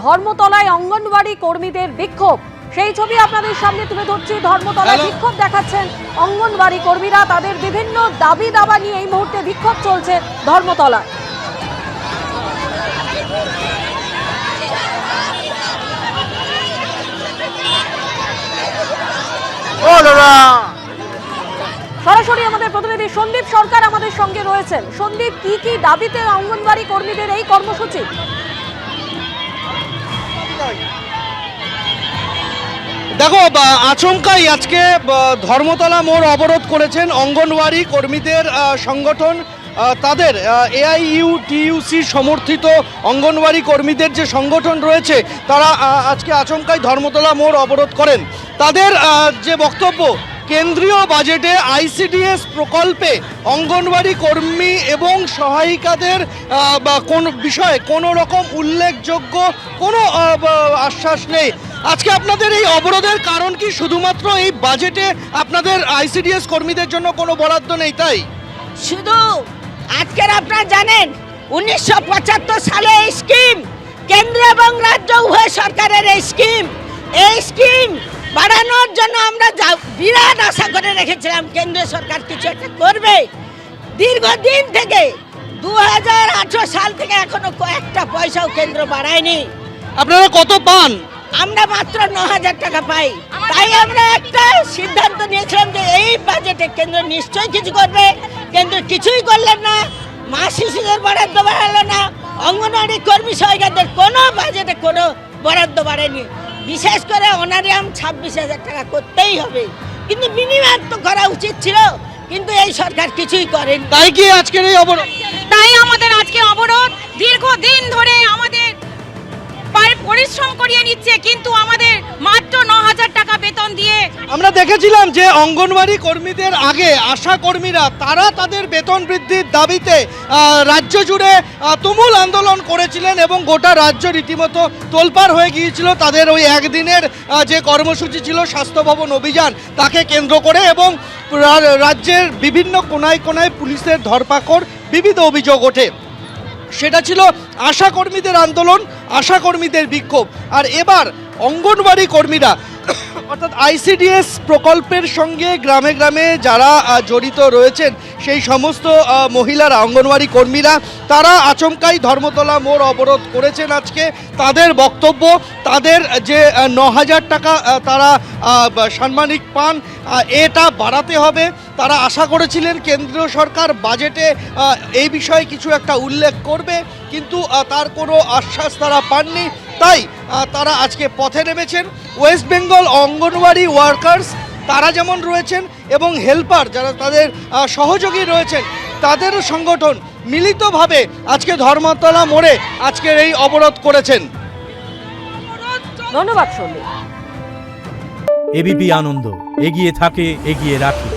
ধর্মতলায় অঙ্গনওয়াড়ি কর্মীদের বিক্ষোভ। সেই ছবি আপনাদের সামনে তুলে ধরছি। ধর্মতলায় বিক্ষোভ দেখাচ্ছেন অঙ্গনওয়াড়ি কর্মীরা। তাদের বিভিন্ন দাবি দাবা নিয়ে এই মুহূর্তে বিক্ষোভ চলছে ধর্মতলায়। সরাসরি আমাদের প্রতিনিধি সন্দীপ সরকার আমাদের সঙ্গে রয়েছেন। সন্দীপ, কি কি দাবিতে অঙ্গনওয়াড়ি কর্মীদের এই কর্মসূচি? দেখো, আচমকাই আজকে ধর্মতলা মোড় অবরোধ করেছেন অঙ্গনওয়াড়ি কর্মীদের সংগঠন। তাদের AIUTUC সমর্থিত অঙ্গনওয়াড়ি কর্মীদের যে সংগঠন রয়েছে তারা আজকে আচমকাই ধর্মতলা মোড় অবরোধ করেন। তাদের যে বক্তব্য, কেন্দ্রীয় বাজেটে ICDS প্রকল্পে অঙ্গনওয়াড়ি কর্মী এবং সহায়িকাদের কোন বিষয়ে কোনো রকম উল্লেখযোগ্য কোনো আশ্বাস নেই। আজকে আপনাদের এই অবরোধের কারণ কি শুধুমাত্র এই বাজেটে আপনাদের ICDS কর্মীদের জন্য কোনো বরাদ্দ নেই তাই? শুধু আজকের আপনারা জানেন 1975 সালে এই স্কিম, কেন্দ্র এবং রাজ্য উভয় সরকারের এই স্কিম বাড়ানোর জন্য আমরা বিরাট আশা করে রেখেছিলাম কেন্দ্রীয় সরকার কিছু একটা করবে। দীর্ঘদিন থেকে 2018 সাল থেকে এখনো একটা পয়সাও কেন্দ্র বাড়ায়নি। আপনারা কত পান? আমরা মাত্র 9,000 টাকা পাই। তাই আমরা একটা সিদ্ধান্ত নিয়েছিলাম যে এই বাজেটে কেন্দ্র নিশ্চয়ই কিছু করবে। কেন্দ্র কিছুই করলেন না। মা শিশুদের বরাদ্দ বাড়ালো না। অঙ্গনওয়াড়ি কর্মী সহায়িকাদের কোনো বাজেটে কোনো বরাদ্দ বাড়েনি। বিশেষ করে অনারিয়াম 26,000 টাকা করতেই হবে, কিন্তু মিনিমাম তো করা উচিত ছিল, কিন্তু এই সরকার কিছুই করেন। তাই কি আজকের এই অবরোধ? তাই আমাদের আজকে অবরোধ। দীর্ঘদিন ধরে আমাদের পরিশ্রম করিয়ে নিচ্ছে, কিন্তু আমাদের মাত্র 9,000 টাকা বেতন দিয়ে। আমরা দেখেছিলাম যে অঙ্গনওয়াড়ি কর্মীদের আগে আশা কর্মীরা তারা তাদের বেতন বৃদ্ধির দাবিতে রাজ্য জুড়ে তুমুল আন্দোলন করেছিলেন এবং গোটা রাজ্য রীতিমতো তোলপাড় হয়ে গিয়েছিল তাদের ওই একদিনের যে কর্মসূচি ছিল স্বাস্থ্য ভবন অভিযান তাকে কেন্দ্র করে, এবং রাজ্যের বিভিন্ন কোনায় কোনায় পুলিশের ধরপাকড়, বিবিধ অভিযোগ ওঠে। সেটা ছিল আশা কর্মীদের আন্দোলন, আশা কর্মীদের বিক্ষোভ। আর এবার অঙ্গনওয়াড়ি কর্মীরা অর্থাৎ ICDS প্রকল্পের সঙ্গে গ্রামে গ্রামে যারা জড়িত রয়েছেন সেই সমস্ত মহিলারা, অঙ্গনওয়াড়ি কর্মীরা, তারা আচমকাই ধর্মতলা মোড় অবরোধ করেছেন আজকে। তাদের বক্তব্য, তাদের যে 9,000 টাকা তারা সাম্মানিক পান, এটা বাড়াতে হবে। তারা আশা করেছিলেন কেন্দ্রীয় সরকার বাজেটে এই বিষয়ে কিছু একটা উল্লেখ করবে, কিন্তু তার কোনো আশ্বাস তারা পাননি। তাই তারা আজকে পথে নেমেছেন। ওয়েস্ট বেঙ্গল অঙ্গনওয়াড়ি ওয়ার্কার্স তারা যেমন রয়েছেন এবং হেল্পার যারা তাদের সহযোগী রয়েছেন, তাদেরও সংগঠন মিলিতভাবে আজকে ধর্মতলা মোড়ে আজকের এই অবরোধ করেছেন। ধন্যবাদ সন্দীপ। ABP আনন্দ, এগিয়ে থাকে, এগিয়ে রাখে।